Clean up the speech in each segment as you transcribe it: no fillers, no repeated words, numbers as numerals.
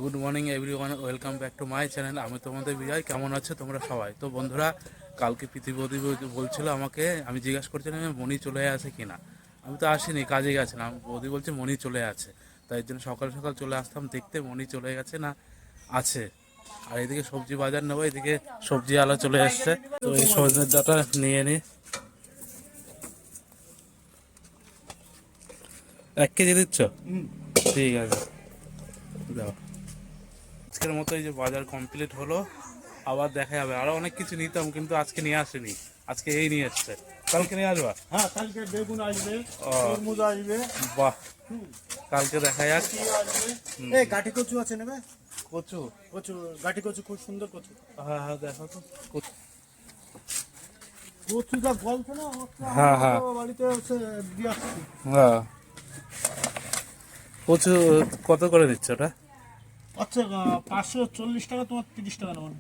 Good morning everyone, welcome back to my channel. আমি তোমাদের বিজয়। কেমন আছো তোমরা সবাই? তো বন্ধুরা, কালকে প্রীতিবদি বলছিল আমাকে, আমি জিজ্ঞাসা করছিলাম মনি চলে আসে কিনা। আমি তো আসিনি, কাজে গেছিলাম। বৌদি বলছে মনি চলে আছে, তাই জন্য সকাল সকাল চলে আসতাম দেখতে মনি চলে গেছে না আছে। আর এদিকে সবজি বাজার নেবো, এদিকে সবজি আলা চলে এসছে। তো এই সজনের ডাটা নিয়ে নি, 1 কেজি দিচ্ছ? ঠিক আছে, দাও। আজকের মতো এই যে বাজার কমপ্লিট হলো, আবার দেখা যাবে। আরো অনেক কিছু নিতাম কিন্তু আজকে নিয়ে আসেনি, আজকে এই নিয়ে এসছে। কালকে নিয়ে আসবা? হ্যাঁ, কালকে বেগুন আসবে, ও তরমুজ আসবে। বাহ, কালকে দেখা যাক। কি আসবে? এই গাঠি কচু আছে নেবে? কচু? কচু, গাঠি কচু খুব সুন্দর কচু। হ্যাঁ হ্যাঁ, দেখো তো কচু। কচু যা গলছে না, হ্যাঁ হ্যাঁ বাড়িতে হচ্ছে দিয়ে আসছি। হ্যাঁ, কচু কত করে দিচ্ছ ওটা? আচ্ছা, 540 টাকা, তোমার 30 টাকা নেবেন।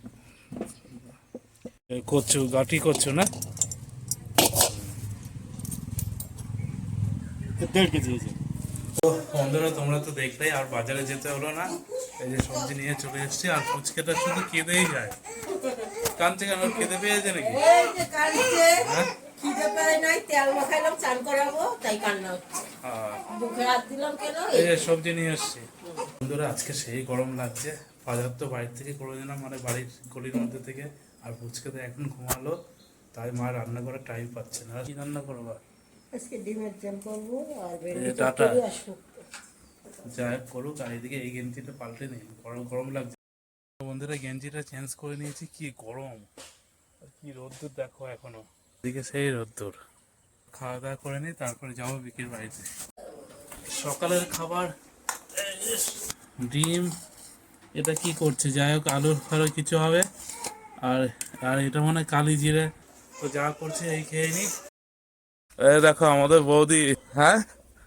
এই কচু গাটি কচু না? 1.5 কেজি আছে। তো বন্ধুরা, তোমরা তো দেখলেই, আর বাজারে যেতে হলো না। এই যে সবজি নিয়ে চলে এসেছি। আর ফুচকাটা শুধু কেঁদেই যায়, কানছে কেন? খেতে পেয়েছে নাকি? এই যে কালকে হ্যাঁ খিদে পায় নাই, তেল মাখাইলাম, চান করাবো, তাই কান্না হচ্ছে। হ্যাঁ, বুকে হাত দিলাম কেন? এই যে সবজি নিয়ে এসছি। বন্ধুরা, আজকে সেই গরম লাগছে। বাজার তো বাড়ির থেকে করে দিলাম, মানে বাড়ির গলির মধ্যে থেকে। আর ফুচকাতে এখন ঘুমালো, তাই মা রান্না করার টাইম পাচ্ছে না। কি রান্না করবা? আজকে ডিমের ঝোল করবো আর এই ভেন্ডি যে ডাটা, চচ্চড়ি আর শুক্তো। যাই হোক করুক। আর এদিকে এই গেঞ্জিটা পাল্টে নেই, গরম গরম লাগছে। বন্ধুরা, গেঞ্জিটা চেঞ্জ করে নিয়েছি, কি গরম আর কি রোদ্দুর দেখো এখনো। এদিকে সেই রোদ্দুর। খাওয়া দাওয়া করে নিই, তারপরে যাবো বিকির বাড়িতে। সকালের খাবার ডিম। এটা কি করছে? যাই হোক, আলুর ফালু কিছু হবে। আর আর এটা মনে হয় কালি জিরে। তো যা করছে এই খেয়ে নি। এই দেখো আমাদের বৌদি। হ্যাঁ,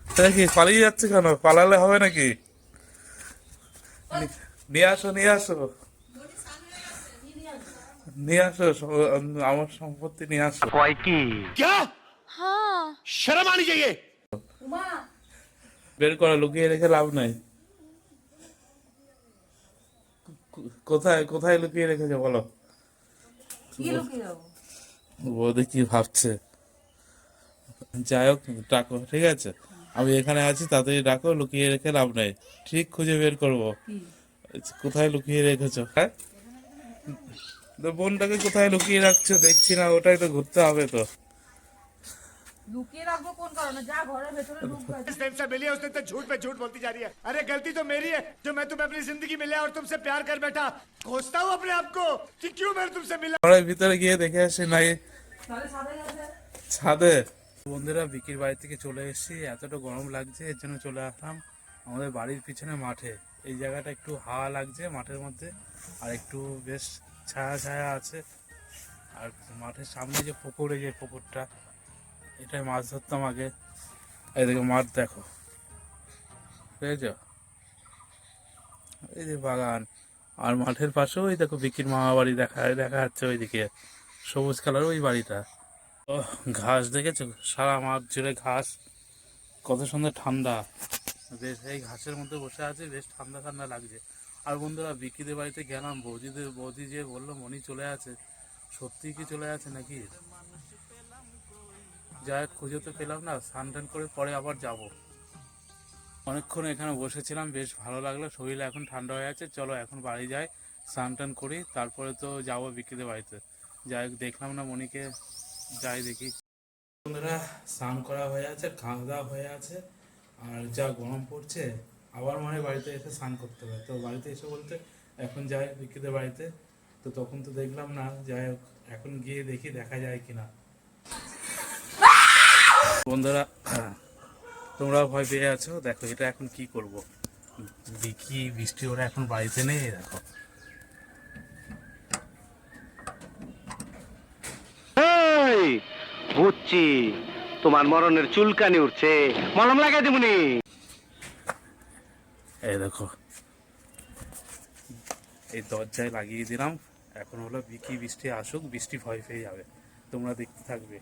এটা কি পালিয়ে যাচ্ছে কেন? পালালে হবে নাকি? নিয়ে আসো, নিয়ে আসো, নিয়ে আসো আমার সম্পত্তি নিয়ে আসো। কয় কি क्या शर्म आनी चाहिए। বের করে, লুকিয়ে রেখে লাভ নাই। কোথায় কোথায় লুকিয়ে রেখেছো বলো? বৌদি কি ভাবছে? যাই হোক, ডাকো, ঠিক আছে? আমি এখানে আছি, তাড়াতাড়ি ডাকো। লুকিয়ে রেখে লাভ নাই, ঠিক খুঁজে বের করবো। কোথায় লুকিয়ে রেখেছো? হ্যাঁ, তো বোনটাকে কোথায় লুকিয়ে রাখছো দেখছি না, ওটাই তো ঘুরতে হবে তো। লুকিয়ে রাখবো কোন কারণে? যা ঘরের ভেতরে ঢুকবে। इस टाइम से मिली है उसने तो झूठ पे झूठ बोलती जा रही है। अरे गलती तो मेरी है जो मैं तुम्हें अपनी जिंदगी में लिया और तुमसे प्यार कर बैठा। कोसता हूँ अपने आप को कि क्यों मैं तुमसे मिला। ঘরের ভিতরে গিয়ে দেখে আসি নাই তাহলে সাদা গেছে। ছাদে। বন্ধুরা, বিকির বাড়ি থেকে চলে এসেছি। এতটা গরম লাগছে, এর জন্য চলে আসলাম আমাদের বাড়ির পিছনে মাঠে। এই জায়গাটা একটু হাওয়া লাগছে মাঠের মধ্যে, আর একটু বেশ ছায়া ছায়া আছে। আর মাঠের সামনে যে পুকুর, এই যে পুকুরটা, এটাই মাছ ধরতাম আগে। এদিকে মাঠ দেখো, বুঝেছ? এই যে বাগান, আর মাঠের পাশেও ওই দেখো বিকির মামা বাড়ি দেখা দেখা যাচ্ছে ওইদিকে, সবুজ কালার ওই বাড়িটা। ও, ঘাস দেখেছো? সারা মাঠ জুড়ে ঘাস, কত সুন্দর ঠান্ডা। বেশ এই ঘাসের মধ্যে বসে আছে, বেশ ঠান্ডা ঠান্ডা লাগছে। আর বন্ধুরা, বিকিদের বাড়িতে গেলাম, বৌদি যে বললো মনি চলে আছে, সত্যি কি চলে আছে নাকি? যাই হোক, খুঁজে তো পেলাম না। স্নান টান করে পরে আবার যাব। অনেকক্ষণ এখানে বসেছিলাম, বেশ ভালো লাগলো। শরীর এখন ঠান্ডা হয়ে আছে। চলো এখন বাড়ি যাই, স্নান টান করি, তারপরে তো যাবো বিকিদের বাড়িতে। যাই হোক, দেখলাম না মনিকে, যাই দেখি। বন্ধুরা, স্নান করা হয়ে আছে, খাওয়া দাওয়া হয়ে আছে। আর যা গরম পড়ছে, আবার মনে হয় বাড়িতে এসে স্নান করতে হবে। তো বাড়িতে এসে বলতে এখন যাই বিকিদের বাড়িতে। তো তখন তো দেখলাম না। যাই হোক, এখন গিয়ে দেখি দেখা যায় কিনা। বন্ধুরা, তোমরা ভয় পেয়ে আছো। দেখো এটা এখন কি করব। বিকি বৃষ্টি ওরা এখন বাড়িতে নেই, দেখো। এই, বুঝছি তোমার মরণের চুলকানি উঠছে, মলম লাগাই দেবনি। এই দেখো, এই দরজায় লাগিয়ে দিলাম। এখন হলো বিকি বৃষ্টি আসুক, বৃষ্টি ভয় পেয়ে যাবে। তোমরা দেখতে থাকবে।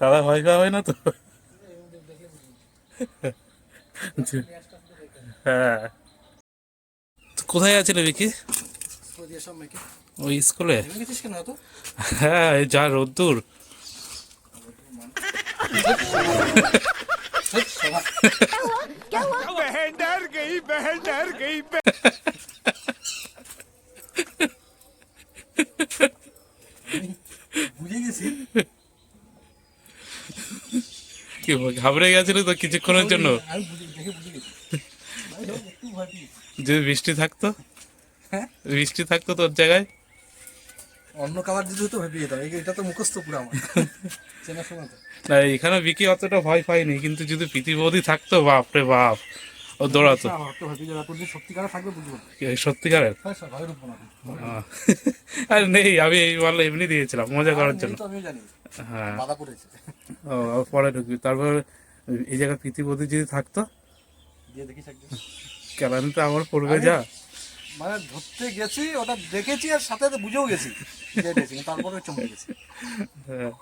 দাদা ভয় পাবে না তো? হ্যাঁ। কোথায় আছিলে বিকি? ওই স্কুলে? হ্যাঁ, এই যা রোদ্দুর। बहन डर गई, बहन डर गई। কি ঘাবড়ে গেছিল তো কিছুক্ষণের জন্য? যদি বৃষ্টি থাকতো, বৃষ্টি থাকতো তোর জায়গায়? অন্য কালার যদি হতো ভেবে যেতাম, এটা তো মুখস্থ পুরো আমার চেনাশোনা তো। না, এখানে বিকি অতটা ভয় পাইনি, কিন্তু যদি প্রীতি বৌদি থাকতো, বাপরে বাপ, ও দৌড়াতো। আমার তো ভেবে যেতাম, যদি সত্যিকারে থাকবে বুঝবো। সত্যিকারের? হ্যাঁ স্যার, ভয়ের উপর না। আর নেই, আমি এই বল এমনি দিয়েছিলাম মজা করার জন্য। তো আমিও জানি, হ্যাঁ, বাধা পড়েছে। ও পরে ঢুকবি। তারপর এই জায়গায় প্রীতি বৌদি যদি থাকতো, দিয়ে দেখিস একদিন। ক্যালানিটা আমার পড়বে যা। মানে ধরতে গেছি, ওটা দেখেছি আর সাথে সাথে বুঝেও গেছি যে এটা এসে, তারপরে চমকে গেছি। হ্যাঁ।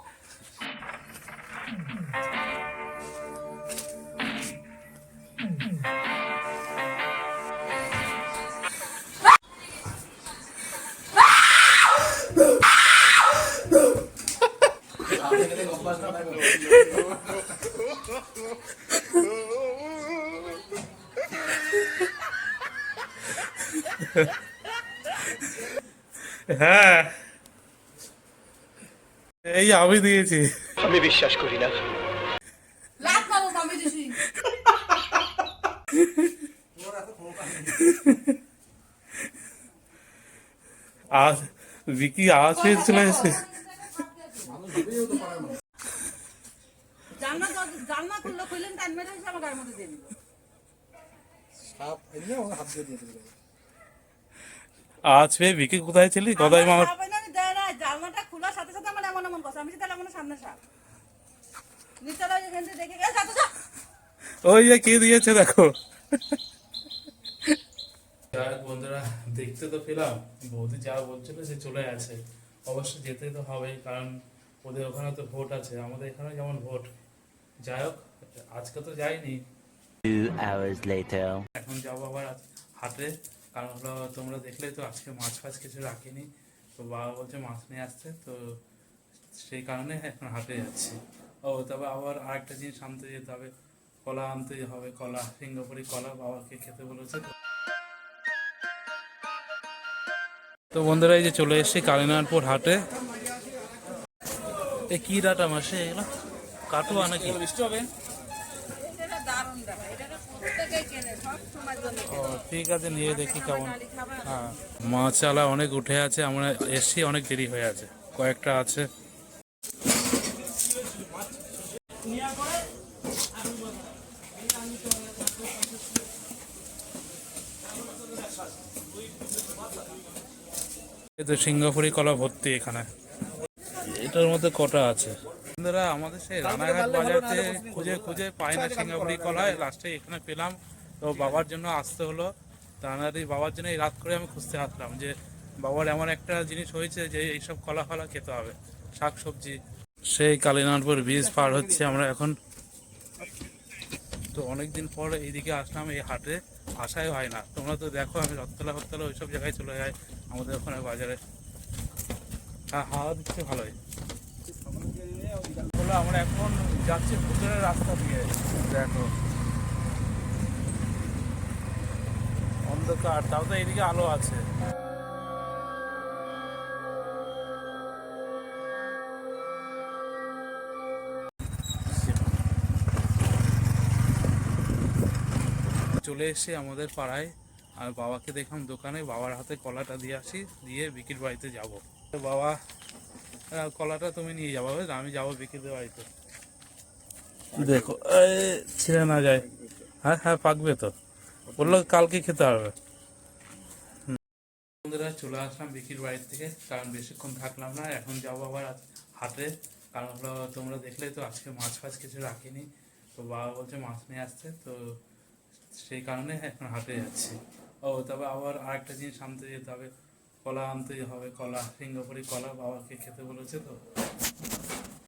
হ্যাঁ, এই আমি দিয়েছি। আমি বিশ্বাস করি না। লাভ পাবো আমি দিছি। আজ বিকি আওয়াজ পেয়ে চলে এসেছে। জানলা খুললো, খুললেন টাইম মেরে এসে আমার গায়ের মধ্যে দিয়ে দিল। সাপ এনে আমার হাত দিয়ে দিয়ে দিল। আজ পেয়ে বিকি কোথায় ছিলি? গদাই মামার। সাপ এনে দেয় না, জানলাটা খোলার সাথে সাথে আমার এমন এমন কথা, আমি সেটা এমন সামনে সাপ নিচে এখান থেকে দেখে গেছে। ওই যে কে দিয়েছে দেখো। বন্ধুরা, দেখতে তো পেলাম বৌদি যা বলছিল যে চলে আছে। অবশ্যই যেতে তো হবে, কারণ ওদের ওখানে তো ভোট আছে, আমাদের এখানে যেমন ভোট। যাই হোক, আজকে তো যাইনি। 2 hours later. এখন যাবো আবার হাটে, কারণ হলো তোমরা দেখলে তো আজকে মাছ ফাছ কিছু রাখিনি, তো বাবা বলছে মাছ নিয়ে আসতে, তো সেই কারণে এখন হাটে যাচ্ছি। ও তবে আবার আরেকটা জিনিস আনতে যেতে হবে, কলা আনতে হবে, কলা, সিঙ্গাপুরি কলা বাবাকে খেতে বলেছে। তো বন্ধুরা, এই যে চলে এসেছি কালীনাথপুর হাটে। এ কি ডাটা মাসে এগুলো কাটুয়া নাকি? বৃষ্টি হবে। এটা দারুণ দেখা, এটা প্রত্যেকেই কেনে, সব সময় জন্য ও ঠিক আছে, নিয়ে দেখি কেমন। হ্যাঁ, মাছ আলা অনেক উঠে আছে, আমরা এসছি অনেক দেরি হয়ে আছে, কয়েকটা আছে। এই তো সিঙ্গাপুরি কলা ভর্তি এখানে। এটার মধ্যে কটা আছে? বন্ধুরা, আমাদের সেই রানাঘাট বাজারে খুঁজে খুঁজে পাই না সিঙ্গাপুরি কলা, লাস্টে এখানে পেলাম। তো বাবার জন্য আসতে হলো, তাড়াতাড়ি বাবার জন্য এই রাত করে আমি খুঁজতে আসলাম যে বাবার এমন একটা জিনিস হয়েছে যে এইসব কলা ফলা খেতে হবে, শাক সবজি। সেই কালীনাথপুর ব্রিজ পার হচ্ছে আমরা এখন। তো অনেকদিন পর এইদিকে আসলাম, এই হাটে আসাই হয় না। তোমরা তো দেখো আমি রথতলা হরতলা ওইসব জায়গায় চলে যাই, আমাদের ওখানে বাজারে। হ্যাঁ, হাওয়া দিচ্ছে ভালোই। আমরা এখন যাচ্ছি ভুতরের রাস্তা দিয়ে, দেখো অন্ধকার, তাও তো এইদিকে আলো আছে। চলে এসে আমাদের পাড়ায়, আর বাবাকে দেখলাম দোকানে, বাবার হাতে কলাটা দিয়ে আসি, দিয়ে বিকির বাড়িতে যাব। তো বাবা, কলাটা তুমি নিয়ে যাবো, আমি যাবো বিকিদের বাড়িতে। দেখো ছিঁড়ে না যায়। হ্যাঁ হ্যাঁ, পাকবে তো, বললো কালকে খেতে হবে। বন্ধুরা, চলে আসলাম বিকির বাড়ির থেকে, কারণ বেশিক্ষণ থাকলাম না, এখন যাবো আবার হাটে। কারণ হলো তোমরা দেখলে তো আজকে মাছ ফাছ কিছু রাখিনি, তো বাবা বলছে মাছ নিয়ে আসতে, তো সেই কারণে এখন হাটে যাচ্ছি। ও তবে আবার আরেকটা জিনিস আনতে যেতে হবে, কলা আনতে হবে, কলা, সিঙ্গাপুরি কলা বাবাকে খেতে বলেছে তো।